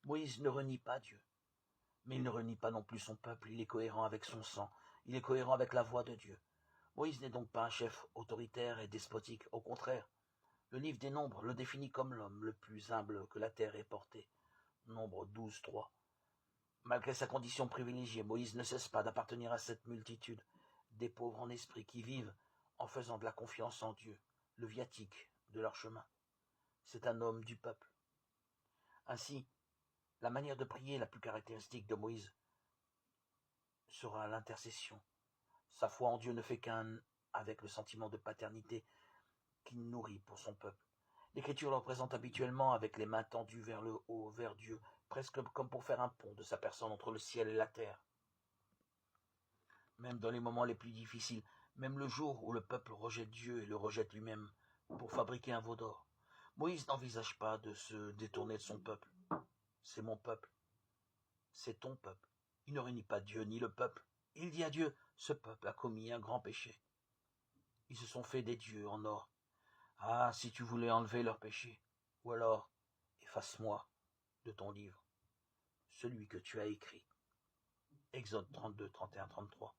Moïse ne renie pas Dieu, mais il ne renie pas non plus son peuple, il est cohérent avec son sang, il est cohérent avec la voix de Dieu. Moïse n'est donc pas un chef autoritaire et despotique, au contraire. Le livre des Nombres le définit comme l'homme le plus humble que la terre ait porté. Nombre 12, 3. Malgré sa condition privilégiée, Moïse ne cesse pas d'appartenir à cette multitude, des pauvres en esprit qui vivent en faisant de la confiance en Dieu, le viatique de leur chemin. C'est un homme du peuple. Ainsi, la manière de prier la plus caractéristique de Moïse sera l'intercession. Sa foi en Dieu ne fait qu'un avec le sentiment de paternité qu'il nourrit pour son peuple. L'Écriture le représente habituellement avec les mains tendues vers le haut, vers Dieu, presque comme pour faire un pont de sa personne entre le ciel et la terre. Même dans les moments les plus difficiles, même le jour où le peuple rejette Dieu et le rejette lui-même pour fabriquer un veau d'or, Moïse n'envisage pas de se détourner de son peuple. C'est mon peuple, c'est ton peuple. Il ne réunit pas Dieu ni le peuple. Il dit à Dieu, ce peuple a commis un grand péché. Ils se sont fait des dieux en or. Ah, si tu voulais enlever leur péché, ou alors, efface-moi de ton livre, celui que tu as écrit. Exode 32, 31, 33.